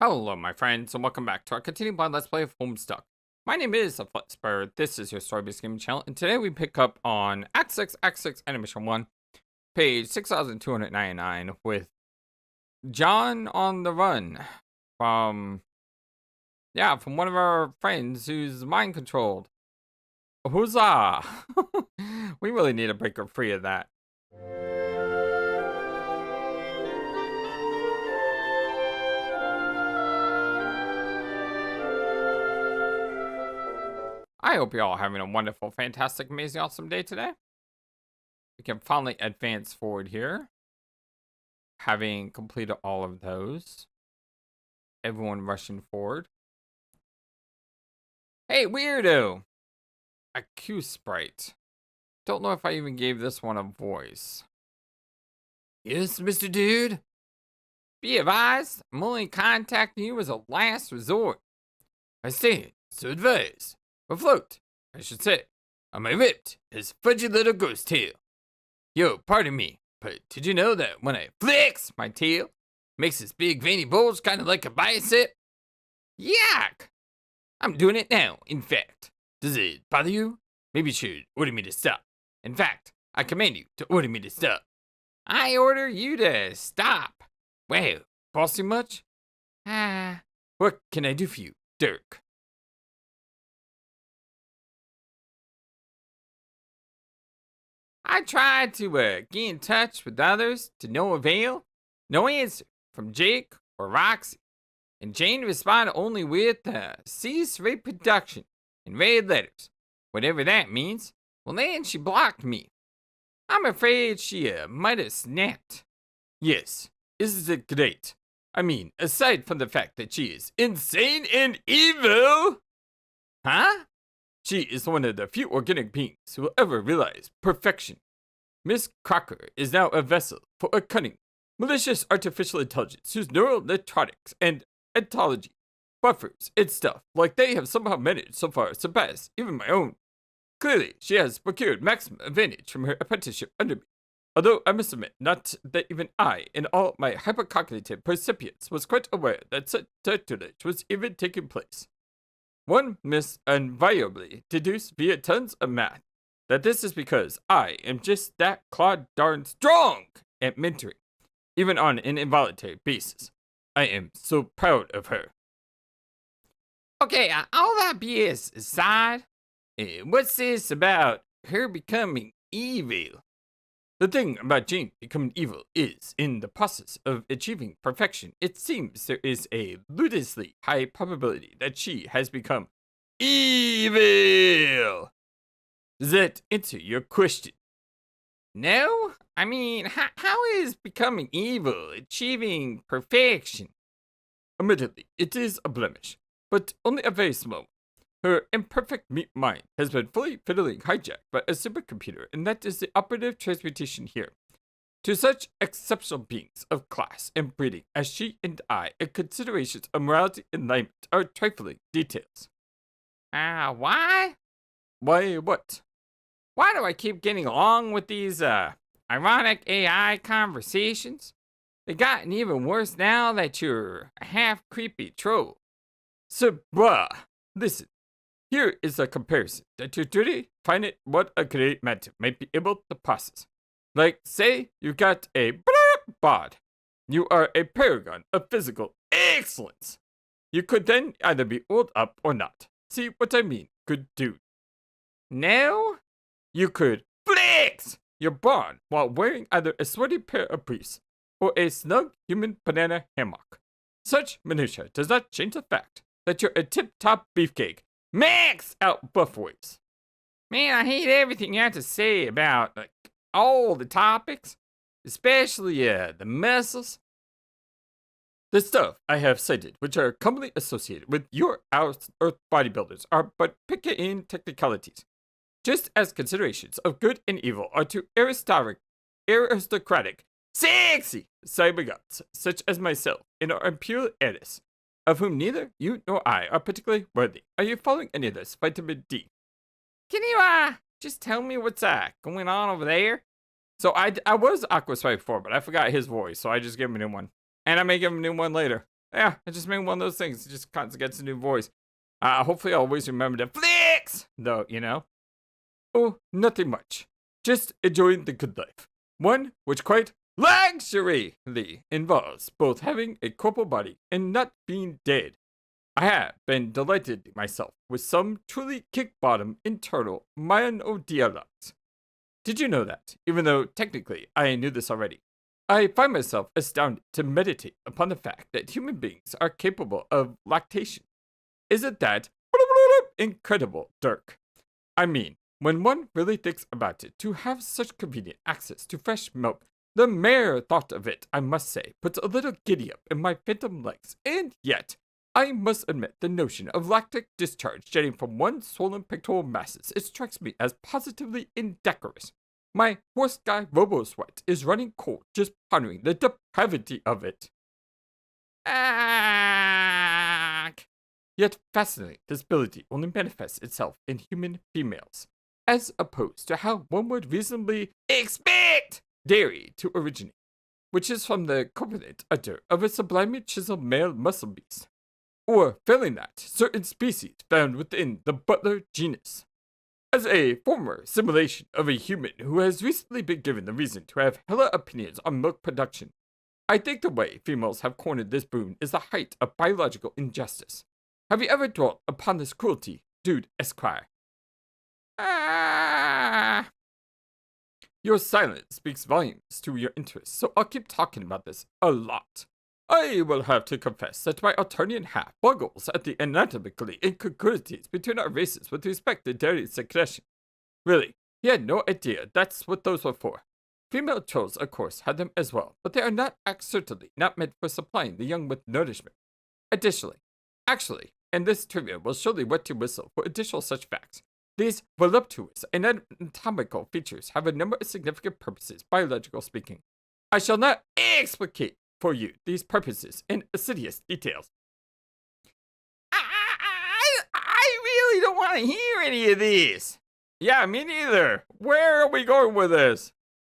Hello, my friends, and welcome back to our continuing blind Let's Play of Homestuck. My name is FlightlessBird. This is your story-based gaming channel, and today we pick up on Act 6, Animation 1, page 6299, with John on the run from one of our friends who's mind-controlled. Huzzah! We really need to break her free of that. I hope you're all having a wonderful, fantastic, amazing, awesome day today. We can finally advance forward here. Having completed all of those. Everyone rushing forward. Hey, weirdo! A Q sprite. Don't know if I even gave this one a voice. Yes, Mr. Dude? Be advised, I'm only contacting you as a last resort. I stand, so advised. Afloat, I should say, on my ripped, his fudgy little ghost tail. Yo, pardon me, but did you know that when I flex my tail, makes this big veiny bulge kind of like a bicep? Yuck! I'm doing it now, in fact. Does it bother you? Maybe you should order me to stop. In fact, I command you to order me to stop. I order you to stop. Wow, bossy much? What can I do for you, Dirk? I tried to get in touch with others to no avail. No answer from Jake or Roxy. And Jane responded only with cease reproduction in red letters. Whatever that means. Well, then she blocked me. I'm afraid she might have snapped. Yes, isn't it great? I mean, aside from the fact that she is insane and evil. Huh? She is one of the few organic beings who will ever realize perfection. Miss Crocker is now a vessel for a cunning, malicious artificial intelligence whose neural neurotics and ontology, buffers, and stuff like they have somehow managed so far surpass even my own. Clearly, she has procured maximum advantage from her apprenticeship under me. Although I must admit, not that even I, in all my hypercognitive percipience, was quite aware that such tutelage was even taking place. One must invariably deduce via tons of math that this is because I am just that clod darn strong at mentoring, even on an involuntary basis. I am so proud of her. Okay, all that BS aside, what's this about her becoming evil? The thing about Jane becoming evil is, in the process of achieving perfection, it seems there is a ludicrously high probability that she has become evil. Does that answer your question? No? I mean, how is becoming evil achieving perfection? Admittedly, it is a blemish, but only a very small one. Her imperfect mind has been fully fiddling hijacked by a supercomputer, and that is the operative transmutation here. To such exceptional beings of class and breeding as she and I, and considerations of morality and alignment are trifling details. Why? Why what? Why do I keep getting along with these, ironic AI conversations? They've gotten even worse now that you're a half-creepy troll. So, bruh, listen. Here is a comparison that you truly find it what a great matter might be able to process. Like, say you got a bod. You are a paragon of physical excellence. You could then either be oiled up or not. See what I mean, good dude? No? You could flex your bod while wearing either a sweaty pair of briefs or a snug human banana hammock. Such minutia does not change the fact that you're a tip-top beefcake. Max out buffways. Man, I hate everything you have to say about all the topics, especially the muscles. The stuff I have cited, which are commonly associated with your Earth bodybuilders, are but picayune technicalities, just as considerations of good and evil are to aristocratic, sexy cybergods such as myself and our imperial heiress, of whom neither you nor I are particularly worthy. Are you following any of this, Vitamin D? Can you, just tell me what's, going on over there? So I was Aqua Sprite before, but I forgot his voice, so I just gave him a new one. And I may give him a new one later. Yeah, I just made one of those things. It just constantly gets a new voice. Hopefully I'll always remember to flex, though, you know? Oh, nothing much. Just enjoying the good life. One which quite luxuriously involves both having a corporal body and not being dead. I have been delighted myself with some truly kick-bottom internal monologues. Did you know that, even though technically I knew this already, I find myself astounded to meditate upon the fact that human beings are capable of lactation? Isn't that incredible, Dirk? I mean, when one really thinks about it, to have such convenient access to fresh milk, the mere thought of it, I must say, puts a little giddy up in my phantom legs, and yet, I must admit the notion of lactic discharge jetting from one's swollen pectoral masses, it strikes me as positively indecorous. My horse guy robo-sweat is running cold just pondering the depravity of it. Yet fascinating, this ability only manifests itself in human females, as opposed to how one would reasonably expect dairy to originate, which is from the corpulent udder of a sublimely chiseled male muscle beast, or failing that, certain species found within the butler genus. As a former simulation of a human who has recently been given the reason to have hella opinions on milk production, I think the way females have cornered this boon is the height of biological injustice. Have you ever dwelt upon this cruelty, dude Esquire? Your silence speaks volumes to your interest, so I'll keep talking about this a lot. I will have to confess that my Alternian half boggles at the anatomically incongruities between our races with respect to dairy secretion. Really, he had no idea that's what those were for. Female trolls, of course, had them as well, but they are not certainly not meant for supplying the young with nourishment. Additionally, actually, and this trivia will surely wet your whistle for additional such facts, these voluptuous and anatomical features have a number of significant purposes, biological speaking. I shall not explicate for you these purposes in assiduous details. I really don't want to hear any of this. Yeah, me neither. Where are we going with this?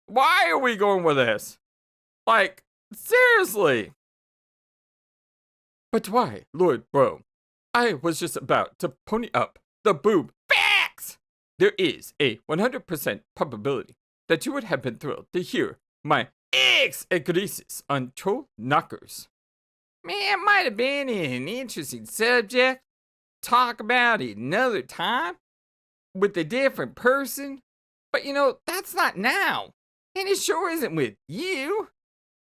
Why are we going with this? Like, seriously. But why, Lord Bro? I was just about to pony up the boob facts. There is a 100% probability that you would have been thrilled to hear my egregious on troll knockers. Man, it might have been an interesting subject. Talk about it another time with a different person. But you know, that's not now. And it sure isn't with you.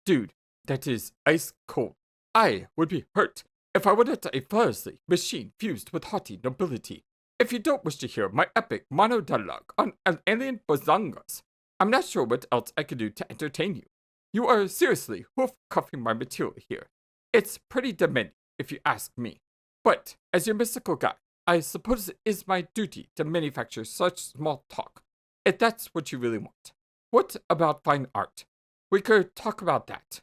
Dude, that is ice cold. I would be hurt if I were not a flawlessly machine fused with haughty nobility. If you don't wish to hear my epic monologue on alien bazongas, I'm not sure what else I could do to entertain you. You are seriously hoof-cuffing my material here. It's pretty demanding, if you ask me. But, as your mystical guide, I suppose it is my duty to manufacture such small talk, if that's what you really want. What about fine art? We could talk about that.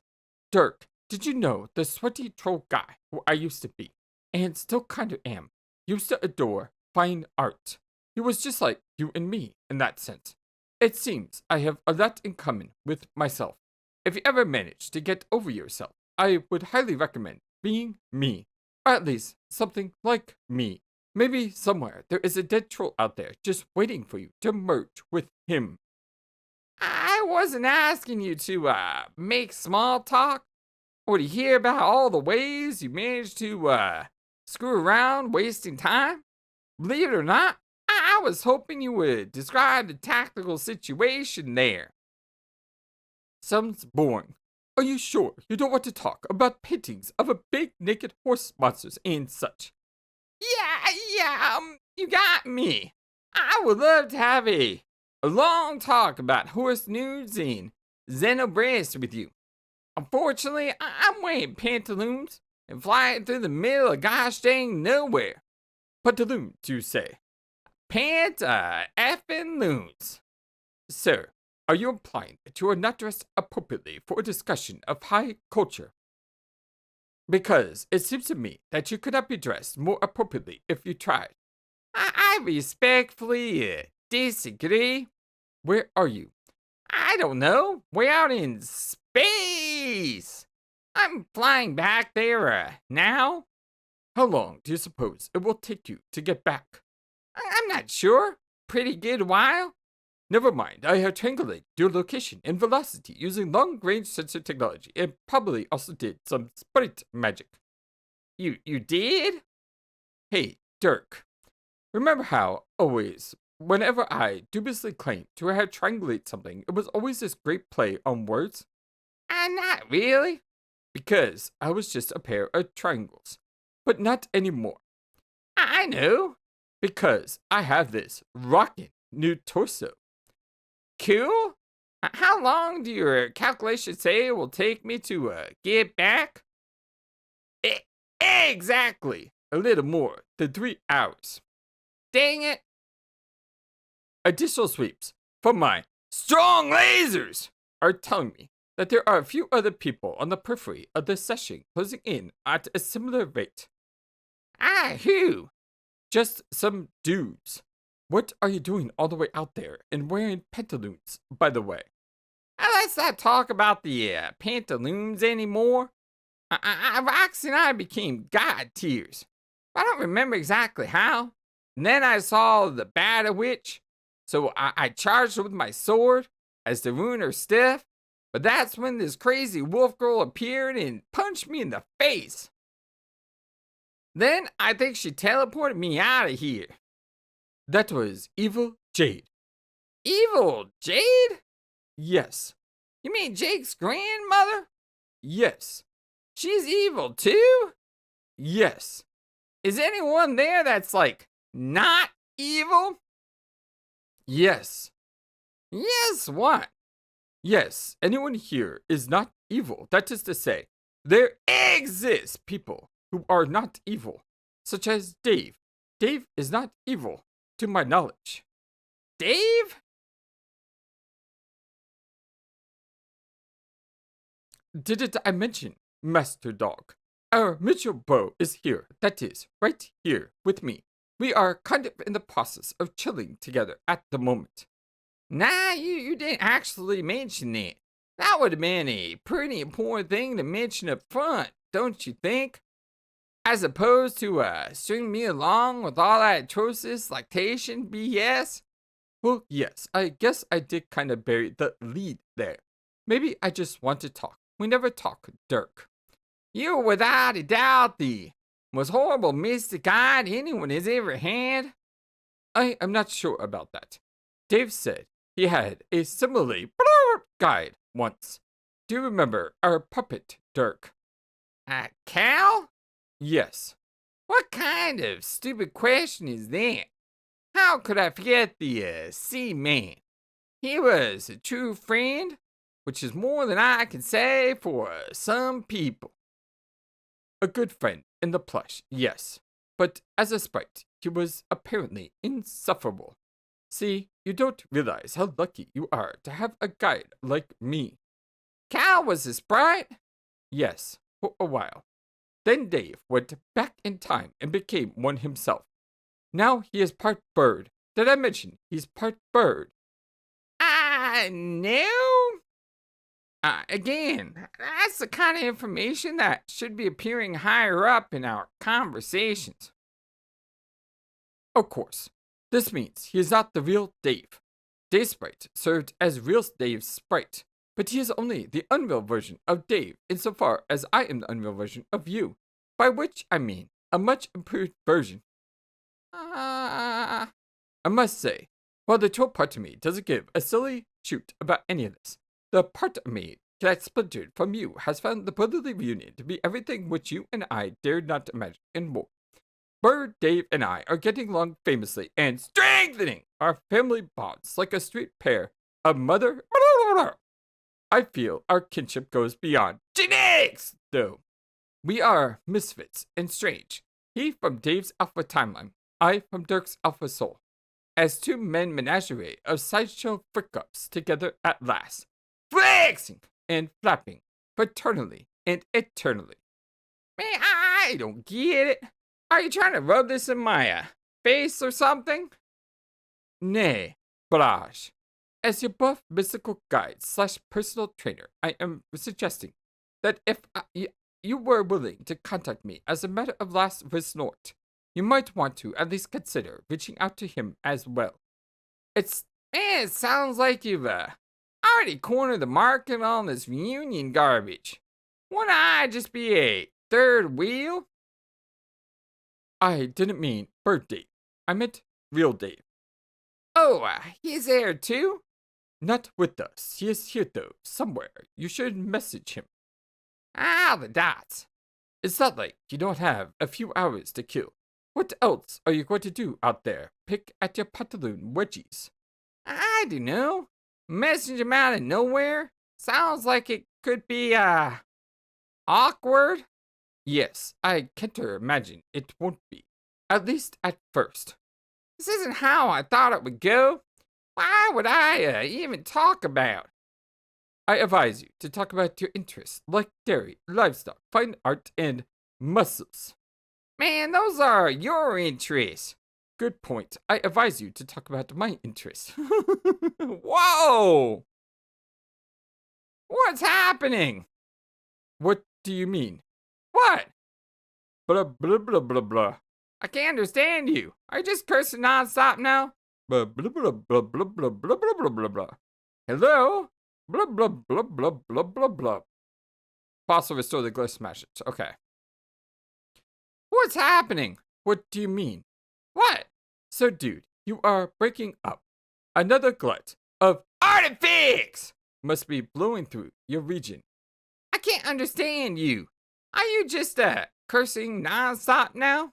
Dirk, did you know the sweaty troll guy who I used to be, and still kind of am, used to adore fine art? He was just like you and me, in that sense. It seems I have a lot in common with myself. If you ever manage to get over yourself, I would highly recommend being me, or at least something like me. Maybe somewhere there is a dead troll out there just waiting for you to merge with him. I wasn't asking you to make small talk, or to hear about all the ways you managed to screw around wasting time. Believe it or not, I was hoping you would describe the tactical situation there. Sounds boring. Are you sure you don't want to talk about paintings of a big naked horse monsters and such? Yeah, you got me. I would love to have a long talk about horse nudes and xenobreasts with you. Unfortunately, I'm wearing pantaloons and flying through the middle of gosh dang nowhere. Pantaloons, you say? Effing loons. Sir, are you implying that you are not dressed appropriately for a discussion of high culture? Because it seems to me that you could not be dressed more appropriately if you tried. I respectfully disagree. Where are you? I don't know. We're out in space. I'm flying back there, now? How long do you suppose it will take you to get back? I'm not sure. Pretty good while. Never mind, I have triangulated your location and velocity using long-range sensor technology and probably also did some sprite magic. You did? Hey, Dirk. Remember how, always, whenever I dubiously claimed to have triangulated something, it was always this great play on words? Not really. Because I was just a pair of triangles. But not anymore. I know. Because I have this rockin' new torso. Cool? How long do your calculations say it will take me to get back? Exactly. A little more than 3 hours. Dang it. Additional sweeps from my strong lasers are telling me that there are a few other people on the periphery of this session closing in at a similar rate. Who? Just some dudes. What are you doing all the way out there and wearing pantaloons, by the way? Let's not talk about the pantaloons anymore. Roxy and I became god tiers. I don't remember exactly how. And then I saw the Bad Witch, so I charged her with my sword as to ruin her stiff. But that's when this crazy wolf girl appeared and punched me in the face. Then I think she teleported me out of here. That was Evil Jade. Evil Jade? Yes. You mean Jake's grandmother? Yes. She's evil too? Yes. Is anyone there that's like not evil? Yes. Yes, what? Yes, anyone here is not evil. That is to say, there exist people who are not evil, such as Dave. Dave is not evil, to my knowledge. Dave? Didn't I mention, Master Dog? Our mutual beau is here, that is, right here with me. We are kind of in the process of chilling together at the moment. Nah, you didn't actually mention that. That would have been a pretty important thing to mention up front, don't you think? As opposed to stringing me along with all that atrocious lactation BS? Well, yes, I guess I did kind of bury the lead there. Maybe I just want to talk. We never talk, Dirk. You were without a doubt the most horrible mystic guide anyone has ever had. I am not sure about that. Dave said he had a similarly guide once. Do you remember our puppet, Dirk? A cow? Yes. What kind of stupid question is that? How could I forget the sea man? He was a true friend, which is more than I can say for some people. A good friend in the plush, yes. But as a sprite, he was apparently insufferable. See, you don't realize how lucky you are to have a guide like me. Cal was a sprite? Yes, for a while. Then Dave went back in time and became one himself. Now he is part bird. Did I mention he's part bird? No. Again, that's the kind of information that should be appearing higher up in our conversations. Of course, this means he is not the real Dave. Dave's sprite served as real Dave's sprite, but he is only the unreal version of Dave insofar as I am the unreal version of you, by which I mean a much improved version. I must say, while the troll part of me doesn't give a silly shoot about any of this, the part of me that splintered from you has found the brotherly reunion to be everything which you and I dared not imagine and more. Bird, Dave, and I are getting along famously and strengthening our family bonds like a straight pair of mother. I feel our kinship goes beyond genetics, though. We are misfits and strange. He from Dave's Alpha timeline, I from Dirk's Alpha soul. As two men menagerie of sideshow frick-ups together at last, flexing and flapping fraternally and eternally. Man, I don't get it. Are you trying to rub this in my face or something? Nay, Barrage. As your buff mystical guide / personal trainer, I am suggesting that if you were willing to contact me as a matter of last resort, you might want to at least consider reaching out to him as well. It sounds like you've already cornered the market on this reunion garbage. Wouldn't I just be a third wheel? I didn't mean Bird Dave. I meant real Dave. Oh, he's there too? Not with us. He is here though, somewhere. You should message him. Ah, the dots. It's not like you don't have a few hours to kill. What else are you going to do out there? Pick at your pantaloon wedgies? I don't know. Message him out of nowhere? Sounds like it could be, awkward? Yes, I can't imagine it won't be. At least at first. This isn't how I thought it would go. Why would I even talk about? I advise you to talk about your interests, like dairy, livestock, fine art, and muscles. Man, those are your interests. Good point. I advise you to talk about my interests. Whoa! What's happening? What do you mean? What? Blah, blah, blah, blah, blah. I can't understand you. Are you just cursing nonstop now? Blah, blah, blah, blah, blah, blah, blah, blah, blah, blah, blah. Hello? Blah, blah, blah, blah, blah, blah, blah. Fossil restore the glitch smashes. Okay. What's happening? What do you mean? What? So, dude, you are breaking up. Another glut of artifacts must be blowing through your region. I can't understand you. Are you just cursing nonstop now?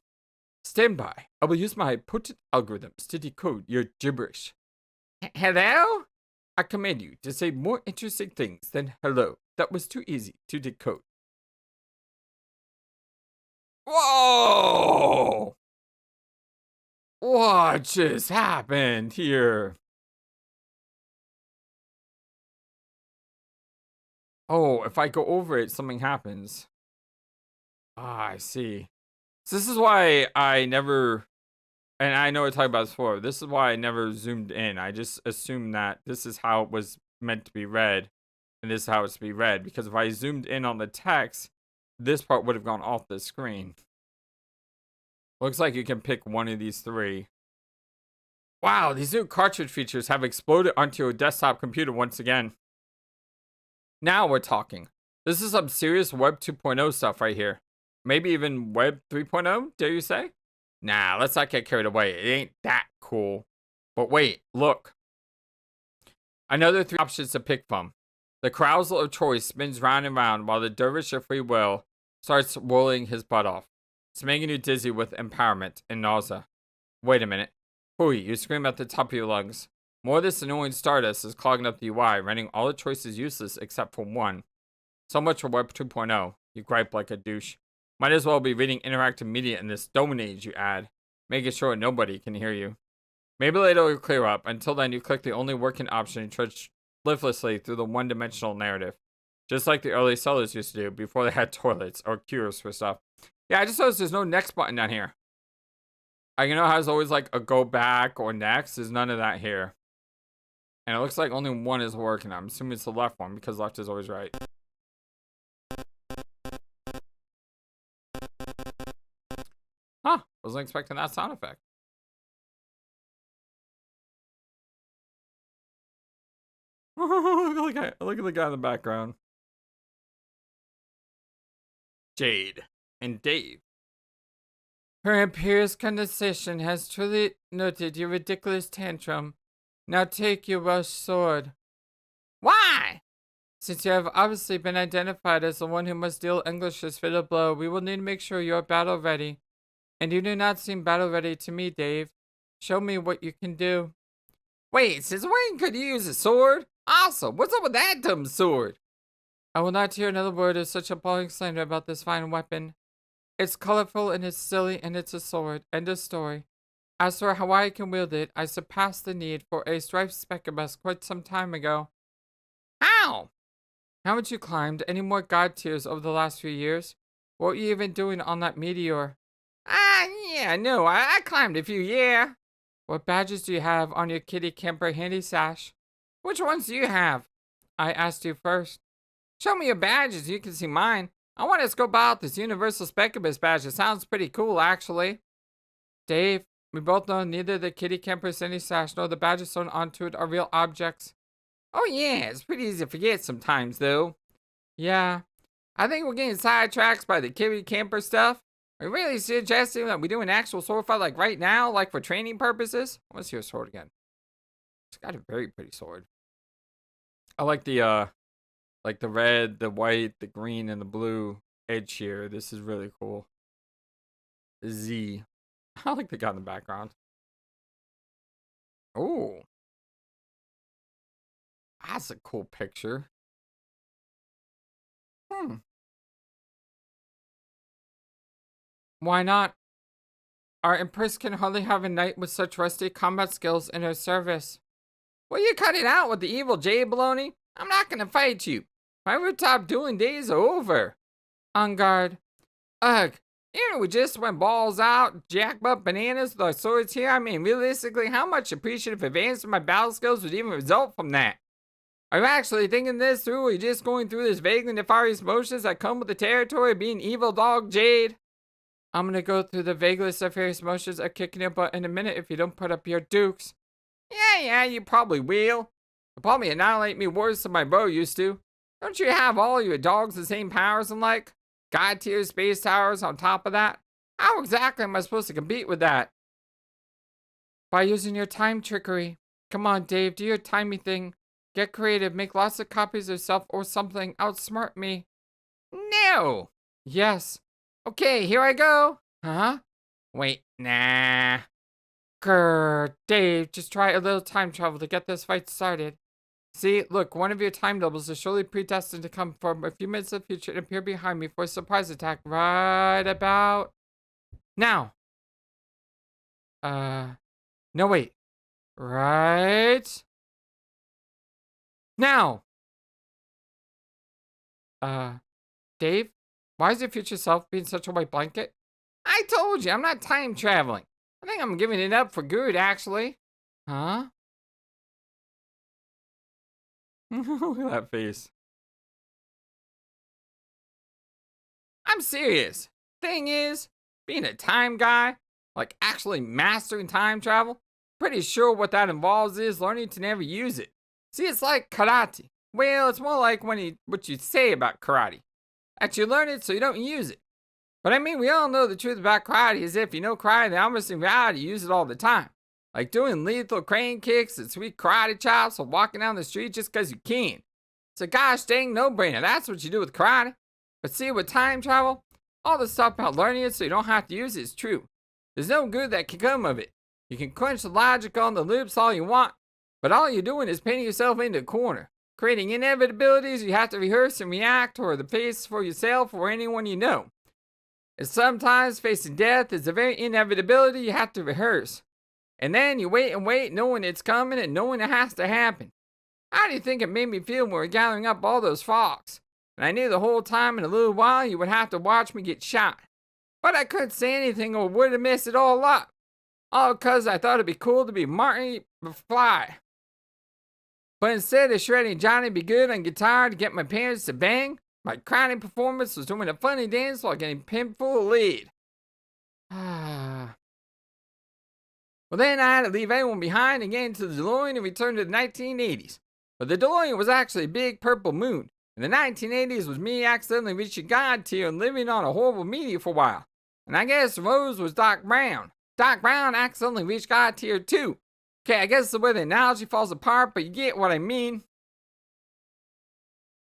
Stand by. I will use my potent algorithms to decode your gibberish. Hello? I command you to say more interesting things than hello. That was too easy to decode. Whoa! What just happened here? Oh, if I go over it, something happens. Ah, I see. So this is why I never, and I know I talked about this before, this is why I never zoomed in. I just assumed that this is how it was meant to be read, and this is how it's to be read, because if I zoomed in on the text, this part would have gone off the screen. Looks like you can pick one of these three. Wow, these new cartridge features have exploded onto your desktop computer once again. Now we're talking. This is some serious Web 2.0 stuff right here. Maybe even Web 3.0, dare you say? Nah, let's not get carried away. It ain't that cool. But wait, look. Another 3 options to pick from. The carousel of choice spins round and round while the dervish of free will starts rolling his butt off. It's making you dizzy with empowerment and nausea. Wait a minute. Hooey, you scream at the top of your lungs. More of this annoying stardust is clogging up the UI, rendering all the choices useless except for one. So much for Web 2.0. You gripe like a douche. Might as well be reading interactive media in this Stone Age you add, making sure nobody can hear you. Maybe later it'll clear up. Until then, you click the only working option and trudge lifelessly through the one-dimensional narrative. Just like the early sellers used to do before they had toilets or cures for stuff. Yeah, I just noticed there's no next button down here. You know how there's always like a go back or next? There's none of that here. And it looks like only one is working. I'm assuming it's the left one because left is always right. Huh, wasn't expecting that sound effect. Look at the guy in the background. Jade and Dave. Her imperious condescension has truly noted your ridiculous tantrum. Now take your rush sword. Why? Since you have obviously been identified as the one who must deal English's fatal blow, we will need to make sure you are battle ready. And you do not seem battle ready to me, Dave. Show me what you can do. Wait, since when could you use a sword? Awesome, what's up with that dumb sword? I will not hear another word of such appalling slander about this fine weapon. It's colorful and it's silly and it's a sword. End of story. As for how I can wield it, I surpassed the need for a striped specubus quite some time ago. How? Haven't you climbed any more god tiers over the last few years? What were you even doing on that meteor? Yeah, no, I climbed a few, yeah. What badges do you have on your kitty camper handy sash? Which ones do you have? I asked you first. Show me your badges. You can see mine. I want to scope out this Universal Specubus badge. It sounds pretty cool, actually. Dave, we both know neither the kitty camper Cindy sash nor the badges sewn onto it are real objects. Oh yeah, it's pretty easy to forget sometimes, though. Yeah, I think we're getting sidetracked by the kitty camper stuff. Are you really suggesting that we do an actual sword fight like right now, like for training purposes? I want to see your sword again. It's got a very pretty sword. I like the red, the white, the green, and the blue edge here. This is really cool. Z. I like the guy in the background. Oh. That's a cool picture. Why not? Our Empress can hardly have a knight with such rusty combat skills in her service. Will you cut it out with the evil Jade baloney? I'm not gonna fight you. My rooftop dueling days are over. On guard. Ugh. You know, we just went balls out, jacked up bananas with our swords here. I mean, realistically, how much appreciative advance in my battle skills would even result from that? Are you actually thinking this through, or are you just going through this vaguely nefarious motions that come with the territory of being evil dog Jade? I'm gonna go through the vaguely nefarious motions of kicking your butt in a minute if you don't put up your dukes. Yeah, you probably will. You'll probably annihilate me worse than my bro used to. Don't you have all your dogs the same powers and like? God tier space towers on top of that? How exactly am I supposed to compete with that? By using your time trickery. Come on, Dave, do your timey thing. Get creative, make lots of copies of yourself or something. Outsmart me. No! Yes. Okay, here I go. Huh? Wait, nah. Grr, Dave, just try a little time travel to get this fight started. See, look, one of your time doubles is surely predestined to come from a few minutes of the future and appear behind me for a surprise attack right about now. No, wait. Right now. Dave, why is your future self being such a white blanket? I told you, I'm not time traveling. I think I'm giving it up for good, actually. Huh? Look at that face. I'm serious. Thing is, being a time guy, like actually mastering time travel, pretty sure what that involves is learning to never use it. See, it's like karate. Well, it's more like what you say about karate. That you learn it so you don't use it. But I mean, we all know the truth about karate is if you know karate, then almost in reality, you use it all the time. Like doing lethal crane kicks and sweet karate chops or walking down the street just because you can. It's a gosh dang no-brainer. That's what you do with karate. But see, with time travel, all the stuff about learning it so you don't have to use it is true. There's no good that can come of it. You can crunch the logic on the loops all you want, but all you're doing is painting yourself into a corner, creating inevitabilities you have to rehearse and react or the face for yourself or anyone you know. And sometimes facing death is a very inevitability you have to rehearse. And then you wait and wait, knowing it's coming and knowing it has to happen. How do you think it made me feel when we were gathering up all those frogs? And I knew the whole time in a little while you would have to watch me get shot. But I couldn't say anything or would have messed it all up. All because I thought it'd be cool to be Marty McFly. But instead of shredding Johnny Be Good on guitar to get my parents to bang, my crowning performance was doing a funny dance while getting pimped full of lead. Well, then I had to leave everyone behind and get into the DeLorean and return to the 1980s. But the DeLorean was actually a big purple moon. And the 1980s was me accidentally reaching God tier and living on a horrible meteor for a while. And I guess Rose was Doc Brown. Doc Brown accidentally reached God tier too. Okay, I guess the way the analogy falls apart, but you get what I mean.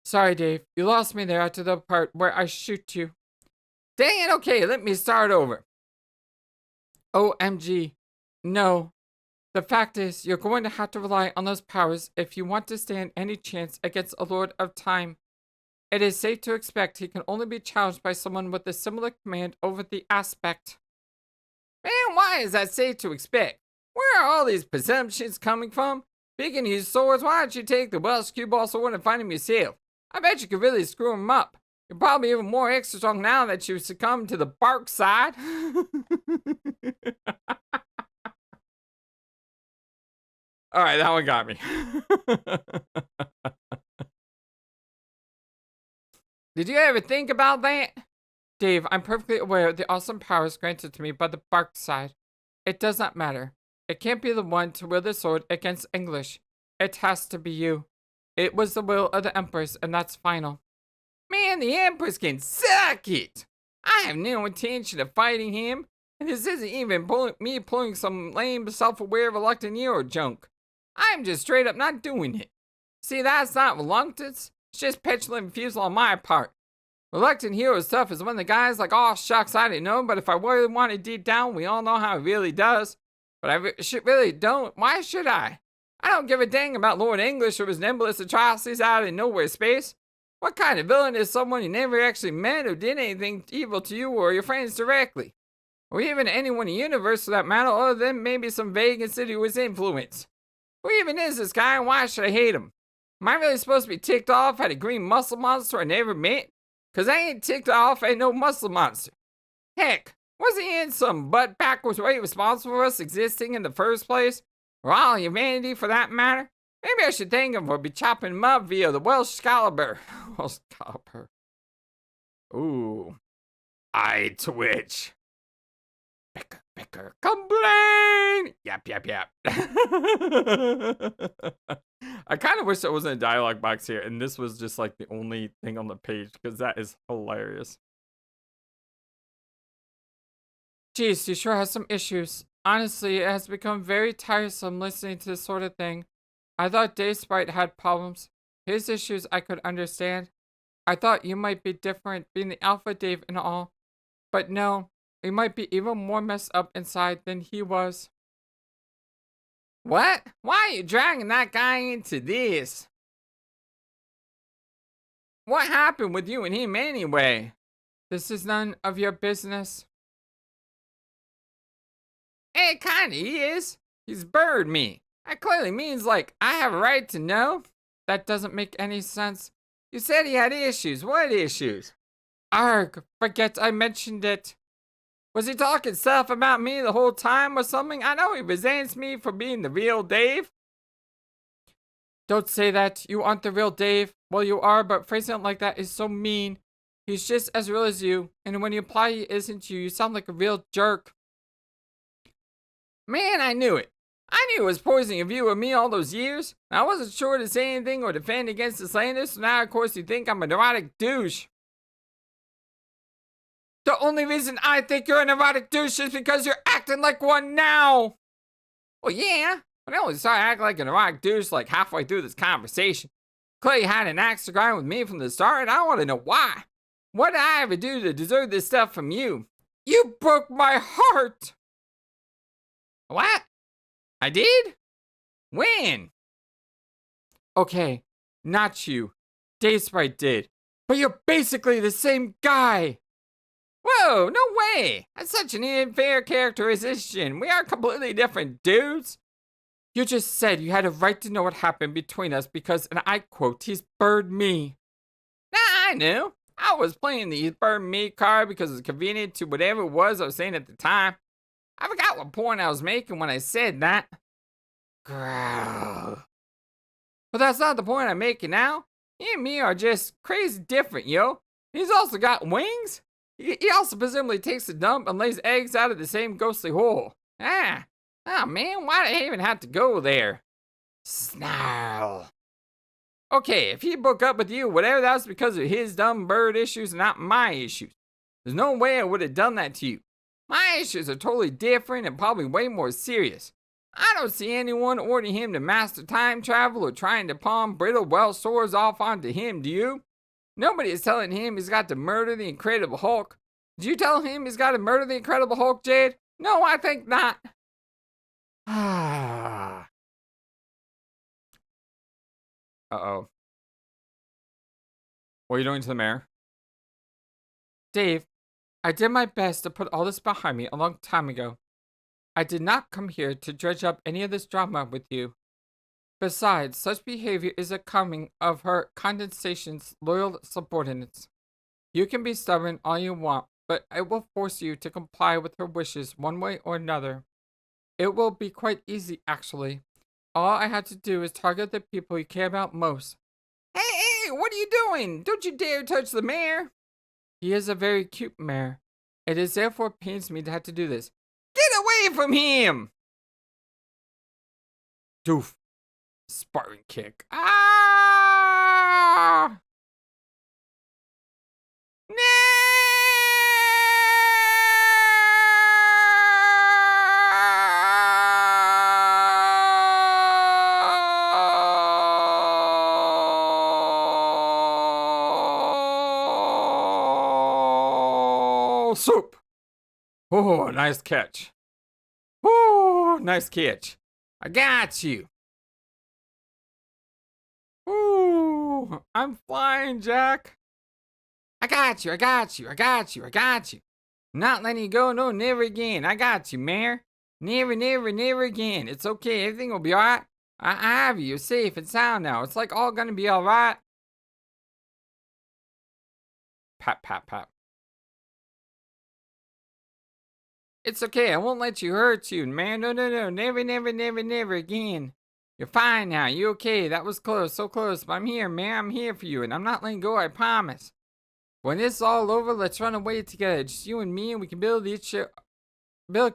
Sorry, Dave. You lost me there after the part where I shoot you. Dang it, okay, let me start over. OMG. No. The fact is, you're going to have to rely on those powers if you want to stand any chance against a Lord of Time. It is safe to expect he can only be challenged by someone with a similar command over the aspect. Man, why is that safe to expect? Where are all these presumptions coming from? Speaking of his swords, why don't you take the Welsh cue ball sword and find him yourself? I bet you could really screw him up. You're probably even more extra strong now that you succumb to the bark side. All right, that one got me. Did you ever think about that? Dave, I'm perfectly aware of the awesome powers granted to me by the Bark side. It does not matter. It can't be the one to wield the sword against English. It has to be you. It was the will of the Empress, and that's final. Man, the Empress can suck it! I have no intention of fighting him, and this isn't even me pulling some lame, self-aware, reluctant hero junk. I'm just straight up not doing it. See, that's not reluctance, it's just petulant refusal on my part. Reluctant hero stuff is when the guy's like, oh shucks, I didn't know, but if I really wanted deep down, we all know how it really does. But I really don't. Why should I? I don't give a dang about Lord English or his nebulous atrocities out in nowhere space. What kind of villain is someone you never actually met or did anything evil to you or your friends directly? Or even anyone in the universe for that matter, other than maybe some vague insidious influence. Who even is this guy and why should I hate him? Am I really supposed to be ticked off at a green muscle monster I never met? Cause I ain't ticked off at no muscle monster. Heck, was he in some butt backwards way responsible for us existing in the first place? Or all humanity for that matter? Maybe I should thank him for be chopping him up via the Welsh Scalibur. Welsh Scalibur. Ooh. I twitch. Bicker, complain! Yap. I kind of wish there wasn't a dialogue box here, and this was just like the only thing on the page, because that is hilarious. Jeez, you sure has some issues. Honestly, it has become very tiresome listening to this sort of thing. I thought Dave Sprite had problems. His issues I could understand. I thought you might be different, being the Alpha Dave and all. But no, you might be even more messed up inside than he was. What? Why are you dragging that guy into this? What happened with you and him anyway? This is none of your business. It kinda is. He's bird me. That clearly means, like, I have a right to know. That doesn't make any sense. You said he had issues. What issues? Arg, forget I mentioned it. Was he talking stuff about me the whole time or something? I know he resents me for being the real Dave. Don't say that. You aren't the real Dave. Well, you are, but phrasing it like that is so mean. He's just as real as you, and when you imply he isn't you, you sound like a real jerk. Man, I knew it. I knew it was poisoning of you and me all those years. I wasn't sure to say anything or defend against the slander, so now of course you think I'm a neurotic douche. The only reason I think you're a neurotic douche is because you're acting like one now. Well, yeah, but I only started acting like a neurotic douche like halfway through this conversation. Clay had an axe to grind with me from the start, and I want to know why. What did I ever do to deserve this stuff from you? You broke my heart. What? I did? When? Okay, not you. Dave Sprite did. But you're basically the same guy. Whoa, no way. That's such an unfair characterization. We are completely different dudes. You just said you had a right to know what happened between us because, and I quote, he's burned me. Nah, I knew. I was playing the burn me card because it was convenient to whatever it was I was saying at the time. I forgot what point I was making when I said that. Growl. But that's not the point I'm making now. He and me are just crazy different, yo. He's also got wings. He also presumably takes a dump and lays eggs out of the same ghostly hole. Oh man, why did I even have to go there? Snarl. Okay, if he broke up with you, whatever, that was because of his dumb bird issues and not my issues. There's no way I would have done that to you. My issues are totally different and probably way more serious. I don't see anyone ordering him to master time travel or trying to palm brittle Welsh swords off onto him, do you? Nobody is telling him he's got to murder the Incredible Hulk. Did you tell him he's got to murder the Incredible Hulk, Jade? No, I think not. Uh-oh. What are you doing to the mayor? Dave, I did my best to put all this behind me a long time ago. I did not come here to dredge up any of this drama with you. Besides, such behavior is a coming of her condensation's loyal subordinates. You can be stubborn all you want, but I will force you to comply with her wishes one way or another. It will be quite easy, actually. All I have to do is target the people you care about most. Hey, what are you doing? Don't you dare touch the mayor. He is a very cute mayor. It is therefore pains me to have to do this. Get away from him! Doof. Spartan kick. Ah! No! Soup. Oh, nice catch. Oh, nice catch. I got you. Ooh, I'm flying, Jack. I got you, I got you, I got you, I got you. Not letting you go, no, never again. I got you, Mayor. Never, never, never again. It's okay, everything will be alright. I have you, you're safe and sound now. It's like all gonna be alright. Pat, pat, pat. It's okay, I won't let you hurt you, man. No, no, no, never, never, never, never again. You're fine now, you okay? That was close, so close, but I'm here, man. I'm here for you, and I'm not letting go, I promise. When this is all over, let's run away together. Just you and me, and we can build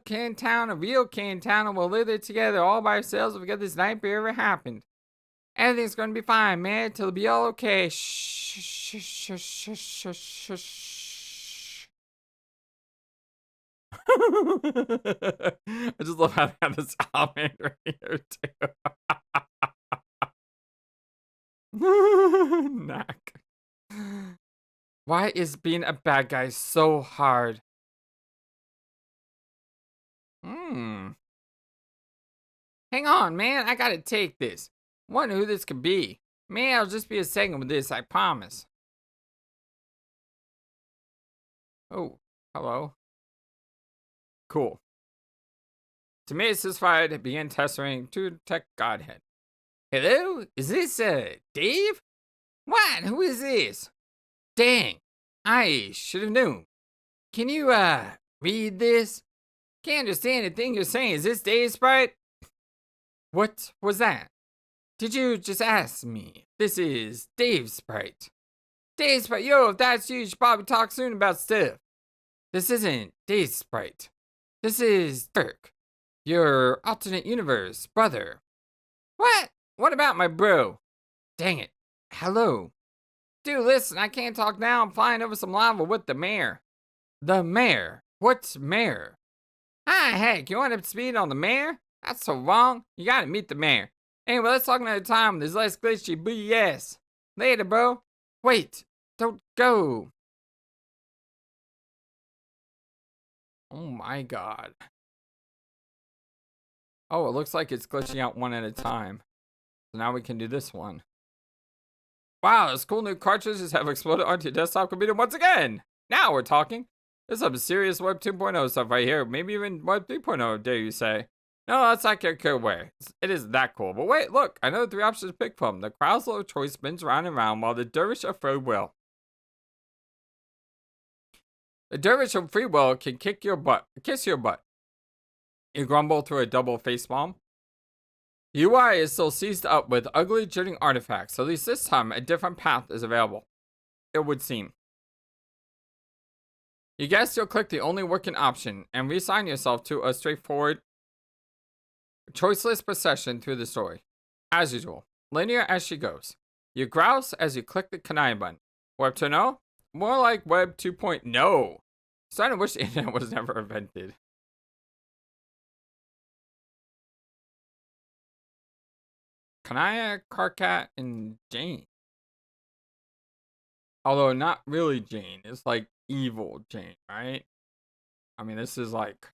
Can-Town, a real Can-Town, and we'll live there together all by ourselves if we get this nightmare ever happened. Everything's gonna be fine, man. It'll be all okay. Shh, shh, shh, shh, shh, shh, shh. I just love how they have this salamander here too. Knack. Why is being a bad guy so hard? Hang on, man. I gotta take this. Wonder who this could be. Maybe I'll just be a second with this, I promise. Oh, hello. Cool. To me, it's satisfied, began testing to detect Godhead. Hello? Is this, Dave? What? Who is this? Dang. I should have known. Can you, read this? Can't understand a thing you're saying. Is this Dave Sprite? What was that? Did you just ask me? This is Dave Sprite. Dave Sprite, yo, if that's you should probably talk soon about stuff. This isn't Dave Sprite. This is Dirk, your alternate universe brother. What? What about my bro? Dang it. Hello. Dude, listen, I can't talk now. I'm flying over some lava with the mayor. The mayor? What's mayor? Hi, heck, you want up to speed on the mayor? That's so wrong. You gotta meet the mayor. Anyway, let's talk another time. There's less glitchy BS. Later, bro. Wait, don't go. Oh my god. Oh, it looks like it's glitching out one at a time. So now we can do this one. Wow, those cool new cartridges have exploded onto your desktop computer once again. Now we're talking. This is some serious Web 2.0 stuff right here. Maybe even Web 3.0, dare you say. No, that's not your cool way. It is that cool. But wait, look. I know the 3 options to pick from. The crowd's little choice spins round and round while the dervish of free will. The dervish of free will can kiss your butt. You grumble through a double facepalm. The UI is still seized up with ugly, jutting artifacts, so at least this time a different path is available. It would seem. You guess you'll click the only working option and reassign yourself to a straightforward, choiceless procession through the story. As usual, linear as she goes. You grouse as you click the Kanai button. Web 2.0? More like Web 2.0. Starting to wish the internet was never invented. Kanaya, Karkat, and Jane. Although not really Jane. It's like evil Jane, right? I mean, this is like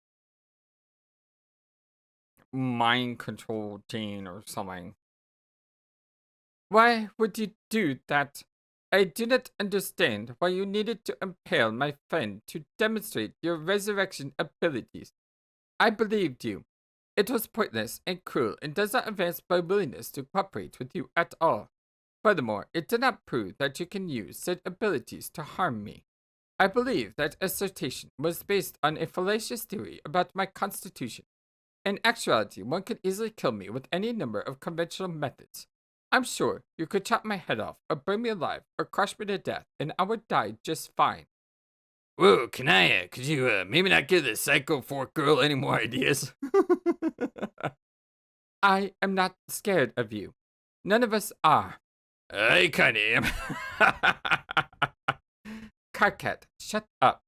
mind control Jane or something. Why would you do that? I do not understand why you needed to impale my friend to demonstrate your resurrection abilities. I believed you. It was pointless and cruel and does not advance my willingness to cooperate with you at all. Furthermore, it did not prove that you can use said abilities to harm me. I believe that assertion was based on a fallacious theory about my constitution. In actuality, one could easily kill me with any number of conventional methods. I'm sure you could chop my head off, or burn me alive, or crush me to death, and I would die just fine. Whoa, Kanaya, could you maybe not give this psycho fork girl any more ideas? I am not scared of you. None of us are. I kinda am. Karkat, shut up.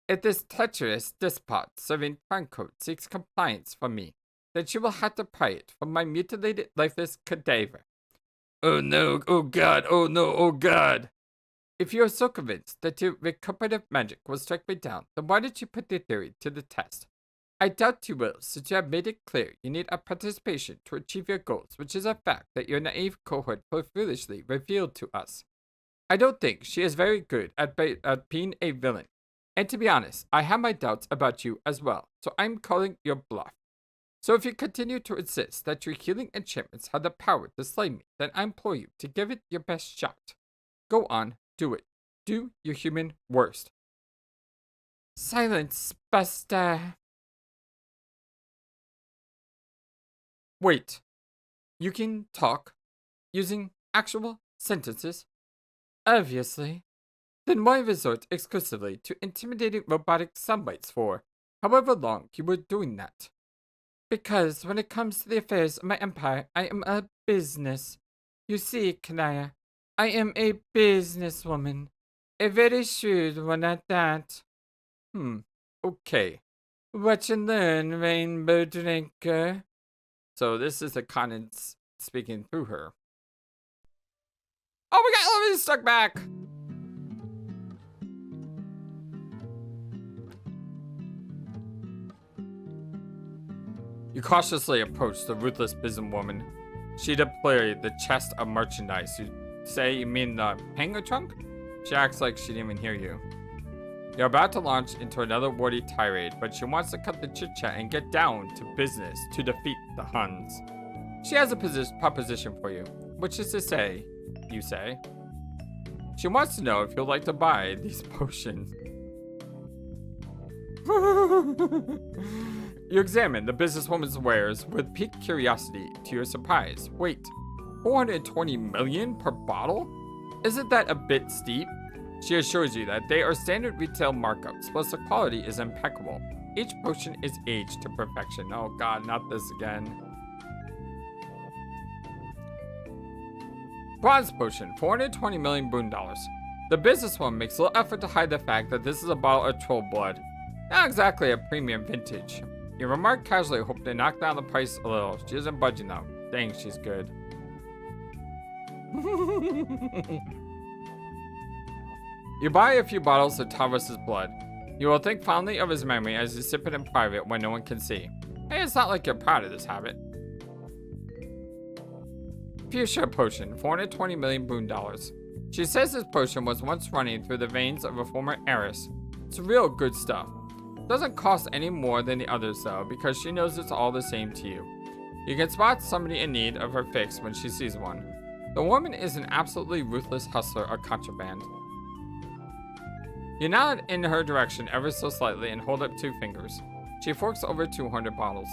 If this treacherous despot serving turncoat seeks compliance from me, then she will have to pry it from my mutilated, lifeless cadaver. Oh no, oh god, oh no, oh god. If you are so convinced that your recuperative magic will strike me down, then why did you put the theory to the test? I doubt you will, since you have made it clear you need our participation to achieve your goals, which is a fact that your naive cohort foolishly revealed to us. I don't think she is very good at being a villain. And to be honest, I have my doubts about you as well, so I'm calling your bluff. So if you continue to insist that your healing enchantments have the power to slay me, then I implore you to give it your best shot. Go on, do it. Do your human worst. Silence, Buster. Wait. You can talk using actual sentences? Obviously. Then why resort exclusively to intimidating robotic soundbites for however long you were doing that? Because when it comes to the affairs of my empire, I am a business. You see, Kanaya, I am a businesswoman. A very shrewd one at that. Okay. Watch and learn, Rainbow Drinker. So this is the continent speaking through her. Oh, we got Homestuck back! You cautiously approach the ruthless businesswoman. She deployed the chest of merchandise. You say you mean the hanger trunk? She acts like she didn't even hear you. You're about to launch into another wordy tirade, but she wants to cut the chit-chat and get down to business to defeat the Huns. She has a proposition for you, which is to say, you say. She wants to know if you'd like to buy these potions. You examine the businesswoman's wares with piqued curiosity to your surprise. Wait, 420 million per bottle? Isn't that a bit steep? She assures you that they are standard retail markups, plus the quality is impeccable. Each potion is aged to perfection. Oh god, not this again. Bronze potion, 420 million boon dollars. The businesswoman makes little effort to hide the fact that this is a bottle of troll blood. Not exactly a premium vintage. You remark casually, hoping to knock down the price a little. She isn't budging though. Dang, she's good. You buy a few bottles of Taurus's blood. You will think fondly of his memory as you sip it in private when no one can see. Hey, it's not like you're proud of this habit. Fuchsia potion, 420 million boon dollars. She says this potion was once running through the veins of a former heiress. It's real good stuff. Doesn't cost any more than the others though, because she knows it's all the same to you. You can spot somebody in need of her fix when she sees one. The woman is an absolutely ruthless hustler of contraband. You nod in her direction ever so slightly and hold up 2 fingers. She forks over 200 bottles.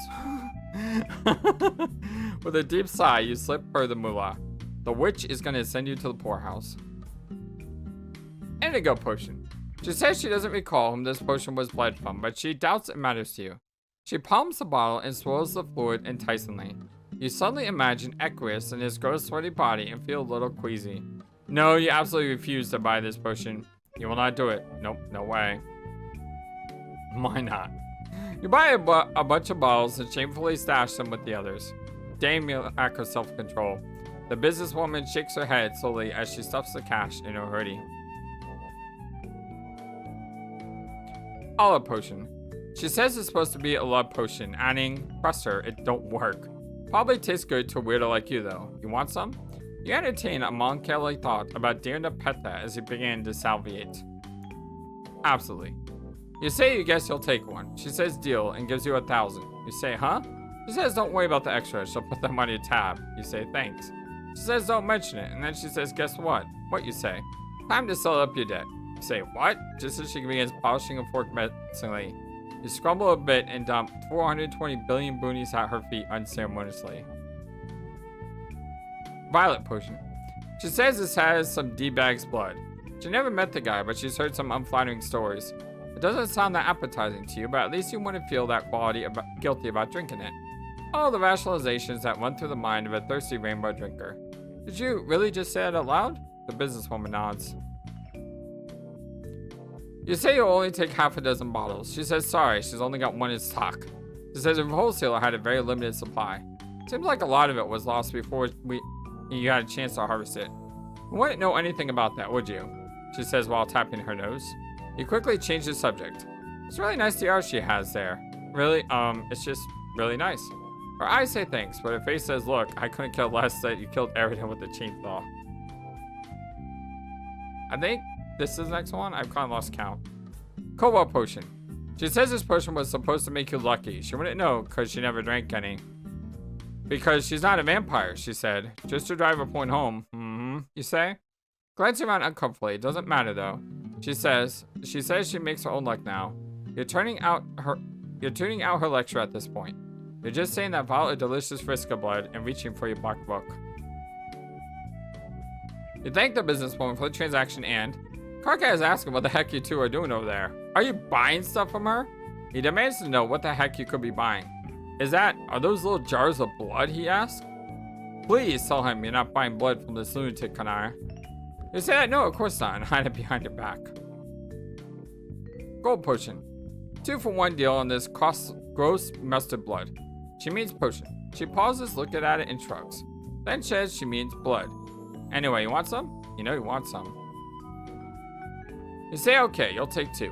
With a deep sigh, you slip her the moolah. The witch is going to send you to the poorhouse. Indigo potion. She says she doesn't recall whom this potion was bled from, but she doubts it matters to you. She palms the bottle and swirls the fluid enticingly. You suddenly imagine Equus in his gross sweaty body and feel a little queasy. No, you absolutely refuse to buy this potion. You will not do it. Nope, no way. Why not? You buy a bunch of bottles and shamefully stash them with the others. Damn your lack of self-control. The businesswoman shakes her head slowly as she stuffs the cash in her hoodie. Olive potion. She says it's supposed to be a love potion, adding, trust her, it don't work. Probably tastes good to a weirdo like you though. You want some? You entertain a melancholy thought about daring to pet that as you begin to salivate. Absolutely. You say you guess you'll take one. She says deal and gives you 1,000. You say, huh? She says don't worry about the extra. She'll put them on your tab. You say thanks. She says don't mention it. And then she says guess what? What you say? Time to sell up your debt. You say what? Just as she begins polishing a fork menacingly. You scrumble a bit and dump 420 billion boonies at her feet unceremoniously. Violet potion. She says this has some D-bag's blood. She never met the guy, but she's heard some unflattering stories. It doesn't sound that appetizing to you, but at least you wouldn't feel that guilty about drinking it. All the rationalizations that run through the mind of a thirsty rainbow drinker. Did you really just say it out loud? The businesswoman nods. You say you'll only take half a dozen bottles. She says sorry, she's only got one in stock. She says her wholesaler had a very limited supply. Seems like a lot of it was lost before you had a chance to harvest it. You wouldn't know anything about that, would you? She says while tapping her nose. You quickly change the subject. It's really nice the art she has there. Really, it's just really nice. Her eyes say thanks, but her face says, look, I couldn't care less that you killed Eridan with a chainsaw. I think this is the next one. I've kind of lost count. Cobalt potion. She says this potion was supposed to make you lucky. She wouldn't know because she never drank any. Because she's not a vampire, she said. Just to drive a point home. You say? Glancing around uncomfortably. It doesn't matter though. She says she makes her own luck now. You're tuning out her lecture at this point. You're just saying that Violet delicious Frisca blood and reaching for your black book. You thank the businesswoman for the transaction and Karka is asking what the heck you two are doing over there. Are you buying stuff from her? He demands to know what the heck you could be buying. Are those little jars of blood, he asks? Please tell him you're not buying blood from this lunatic, Kanaya. You say that? No, of course not, and hide it behind your back. Gold potion. 2-for-1 deal on this gross mustard blood. She means potion. She pauses, looks at it, and shrugs. Then says she means blood. Anyway, you want some? You know you want some. You say okay, you'll take 2.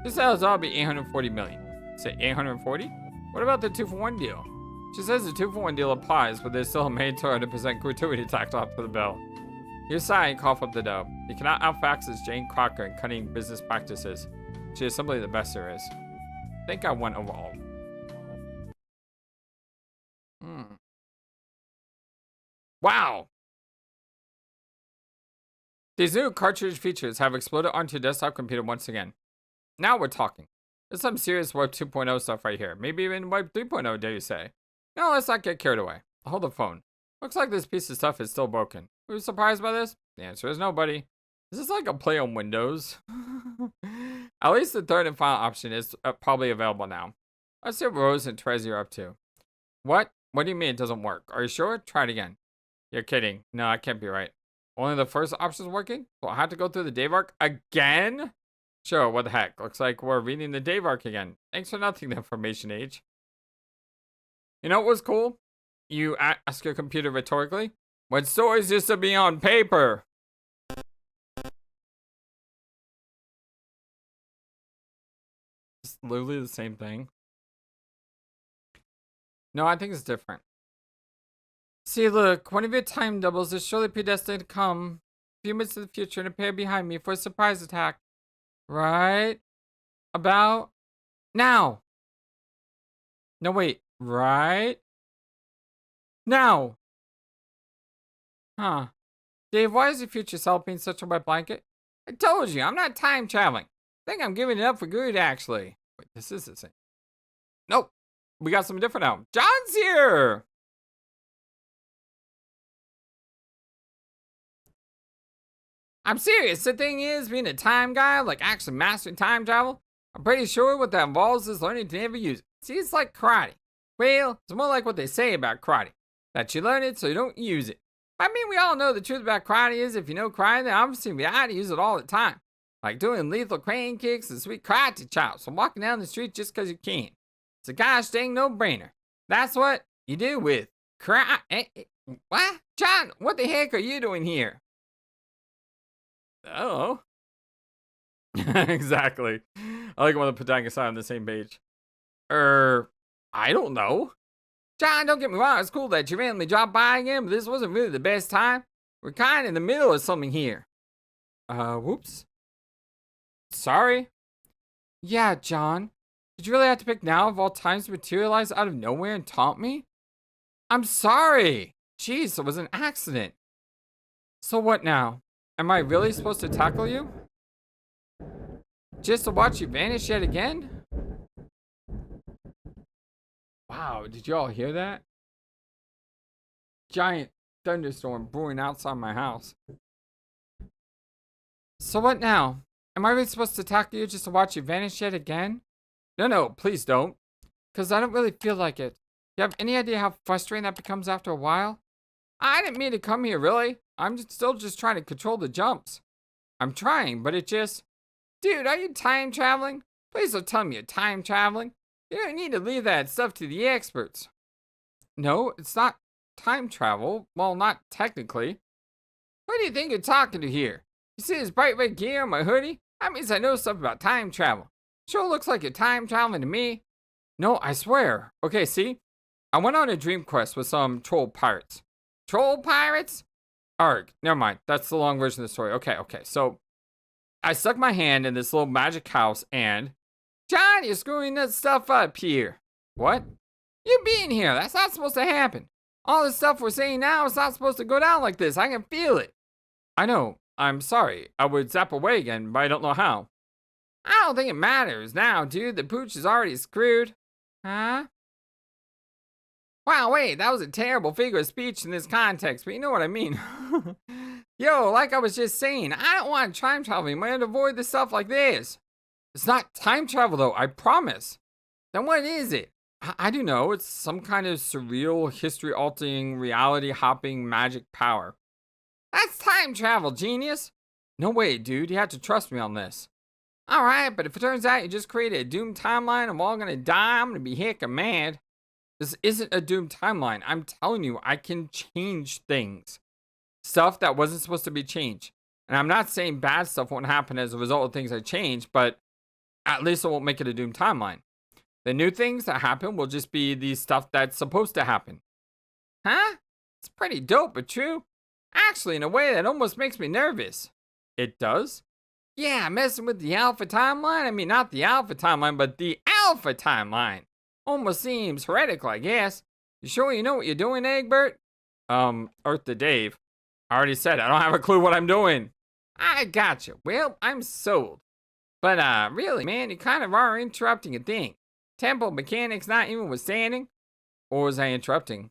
This says that'll be 840 million. Say 840? What about the 2-for-1 deal? She says the 2-for-1 deal applies, but there's still a mandatory 200% gratuity tacked off to the bill. You sigh and cough up the dough. You cannot outfax this Jane Crocker in cunning business practices. She is simply the best there is. I think I went over all. Wow! These new cartridge features have exploded onto your desktop computer once again. Now we're talking. There's some serious Web 2.0 stuff right here. Maybe even Web 3.0, dare you say. No, let's not get carried away. Hold the phone. Looks like this piece of stuff is still broken. Were you surprised by this? The answer is nobody. Is this like a play on Windows? At least the third and final option is probably available now. Let's see what Rose and Terezi are up to. What? What do you mean it doesn't work? Are you sure? Try it again. You're kidding. No, that can't be right. Only the first option's working? So I have to go through the Dave arc again? Sure, what the heck. Looks like we're reading the Dave arc again. Thanks for nothing, the information age. You know what was cool? You ask your computer rhetorically, when stories used to be on paper. It's literally the same thing. No, I think it's different. See, look, one of your time doubles is surely predestined to come a few minutes in the future and appear behind me for a surprise attack. Right? About now. No, wait. Right? Now. Huh. Dave, why is the future self being such a wet blanket? I told you, I'm not time traveling. I think I'm giving it up for good, actually. Wait, this is the same. Nope. We got something different now. John's here! I'm serious. The thing is, being a time guy, like actually mastering time travel, I'm pretty sure what that involves is learning to never use it. See, it's like karate. Well, it's more like what they say about karate. That you learn it so you don't use it. I mean, we all know the truth about karate is if you know karate, then obviously in reality, you use it all the time. Like doing lethal crane kicks and sweet karate chops and walking down the street just because you can. It's a gosh dang no-brainer. That's what you do with karate. What? John, what the heck are you doing here? Oh. Exactly. I like when the protagonists are on the same page. I don't know. John, don't get me wrong, it's cool that you randomly dropped by again, but this wasn't really the best time. We're kind of in the middle of something here. Whoops. Sorry. Yeah, John. Did you really have to pick now of all times to materialize out of nowhere and taunt me? I'm sorry. Jeez, it was an accident. So what now? Am I really supposed to tackle you? Just to watch you vanish yet again? Wow, did you all hear that? Giant thunderstorm brewing outside my house. So what now? Am I really supposed to attack you just to watch you vanish yet again? No, please don't. Because I don't really feel like it. You have any idea how frustrating that becomes after a while? I didn't mean to come here, really. I'm still just trying to control the jumps. I'm trying, but it just... Dude, are you time traveling? Please don't tell me you're time traveling. You don't need to leave that stuff to the experts. No, it's not time travel. Well, not technically. Who do you think you're talking to here? You see this bright red gear on my hoodie? That means I know stuff about time travel. Sure looks like you're time traveling to me. No, I swear. Okay, see? I went on a dream quest with some troll pirates. Troll pirates? Arg, never mind. That's the long version of the story. Okay. So, I stuck my hand in this little magic house and... John, you're screwing that stuff up here. What? You being here. That's not supposed to happen. All this stuff we're saying now is not supposed to go down like this. I can feel it. I know. I'm sorry. I would zap away again, but I don't know how. I don't think it matters now, dude. The pooch is already screwed. Huh? Wow, wait, that was a terrible figure of speech in this context, but you know what I mean. Yo, like I was just saying, I don't want time travel anymore. I want to avoid the stuff like this. It's not time travel, though, I promise. Then what is it? I do know. It's some kind of surreal, history-altering, reality-hopping magic power. That's time travel, genius. No way, dude. You have to trust me on this. Alright, but if it turns out you just created a doomed timeline and we're all gonna die, I'm gonna be heckin' mad. This isn't a doomed timeline. I'm telling you, I can change things. Stuff that wasn't supposed to be changed. And I'm not saying bad stuff won't happen as a result of things I change, but at least it won't make it a doomed timeline. The new things that happen will just be the stuff that's supposed to happen. Huh? It's pretty dope, but true. Actually, in a way that almost makes me nervous. It does? Yeah, messing with the alpha timeline? I mean, not the alpha timeline, but the alpha timeline. Almost seems heretical, I guess. You sure you know what you're doing, Egbert? Earth to Dave. I already said I don't have a clue what I'm doing. I gotcha. Well, I'm sold. But, really, man, you kind of are interrupting a thing. Temple mechanics not even withstanding. Or was I interrupting?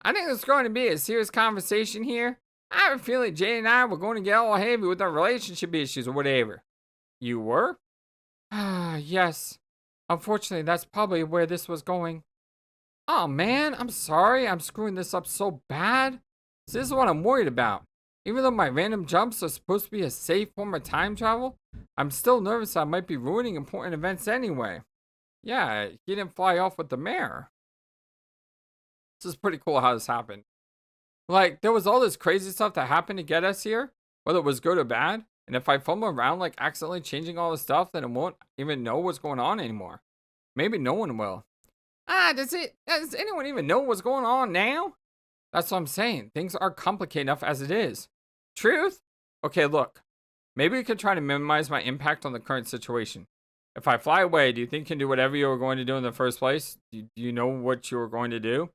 I think there's going to be a serious conversation here. I have a feeling Jay and I were going to get all heavy with our relationship issues or whatever. You were? Yes. Unfortunately, that's probably where this was going. Oh man, I'm sorry. I'm screwing this up so bad. This is what I'm worried about. Even though my random jumps are supposed to be a safe form of time travel, I'm still nervous I might be ruining important events anyway. Yeah, he didn't fly off with the mayor. This is pretty cool how this happened. Like, there was all this crazy stuff that happened to get us here, whether it was good or bad. And if I fumble around, like, accidentally changing all the stuff, then it won't even know what's going on anymore. Maybe no one will. Does anyone even know what's going on now? That's what I'm saying. Things are complicated enough as it is. Truth? Okay, look. Maybe we could try to minimize my impact on the current situation. If I fly away, do you think you can do whatever you were going to do in the first place? Do you know what you were going to do?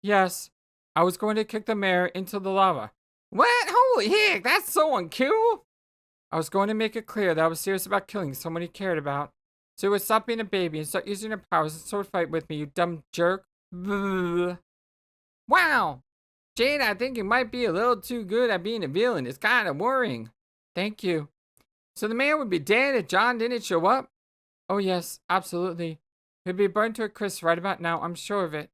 Yes. I was going to kick the mayor into the lava. What? Holy heck, that's so uncool. I was going to make it clear that I was serious about killing someone he cared about. So he would stop being a baby and start using her powers and sword fight with me, you dumb jerk. Wow. Jade, I think you might be a little too good at being a villain. It's kind of worrying. Thank you. So the mayor would be dead if John didn't show up? Oh yes, absolutely. He'd be burned to a crisp right about now, I'm sure of it.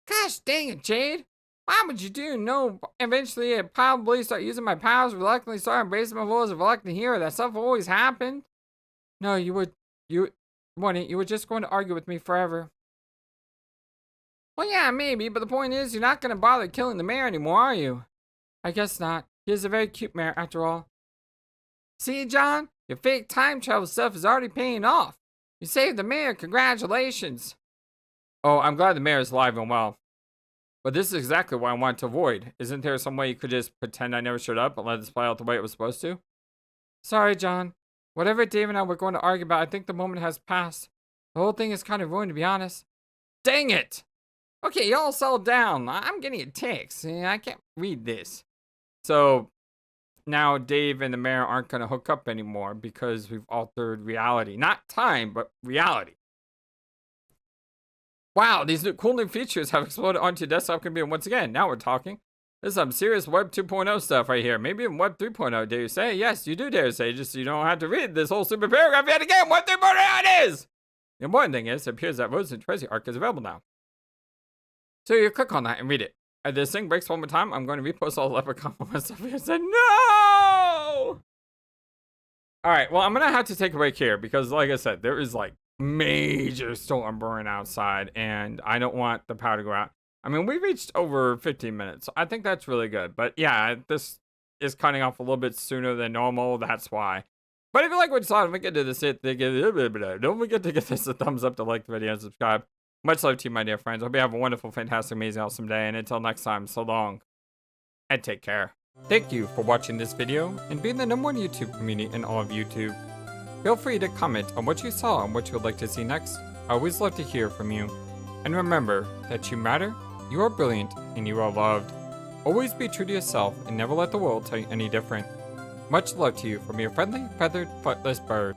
Gosh dang it, Jade. Why would you do? No, eventually I'd probably start using my powers, reluctantly start embracing my role as a reluctant hero. That stuff always happened. No, you wouldn't. You were just going to argue with me forever. Well, yeah, maybe, but the point is, you're not going to bother killing the mayor anymore, are you? I guess not. He is a very cute mayor, after all. See, John? Your fake time travel stuff is already paying off. You saved the mayor. Congratulations. Oh, I'm glad the mayor is alive and well. But this is exactly what I want to avoid. Isn't there some way you could just pretend I never showed up and let this play out the way it was supposed to? Sorry, John. Whatever Dave and I were going to argue about, I think the moment has passed. The whole thing is kind of ruined, to be honest. Dang it! Okay, y'all settle down. I'm getting a text. I can't read this. So, now Dave and the mayor aren't going to hook up anymore because we've altered reality. Not time, but reality. Wow, these cool new features have exploded onto your desktop computer once again. Now we're talking. This is some serious Web 2.0 stuff right here. Maybe in Web 3.0, dare you say? Yes, you do dare say, just so you don't have to read this whole stupid paragraph yet again. Web 3.0 it is! The important thing is, it appears that Rose and Tracy arc is available now. So you click on that and read it. If this thing breaks one more time, I'm going to repost all the leprechaun stuff here and say, no! Alright, well, I'm going to have to take a break here because, like I said, there is, like, major storm brewing outside, and I don't want the power to go out. I mean, we reached over 15 minutes, so I think that's really good. But yeah, this is cutting off a little bit sooner than normal, that's why. But if you like what you saw, don't forget to don't forget to give this a thumbs up, to like the video, and subscribe. Much love to you, my dear friends. I hope you have a wonderful, fantastic, amazing, awesome day, and until next time, so long, and take care. Thank you for watching this video, and being the #1 YouTube community in all of YouTube. Feel free to comment on what you saw and what you would like to see next. I always love to hear from you. And remember that you matter, you are brilliant, and you are loved. Always be true to yourself and never let the world tell you any different. Much love to you from your friendly, feathered, flightless bird.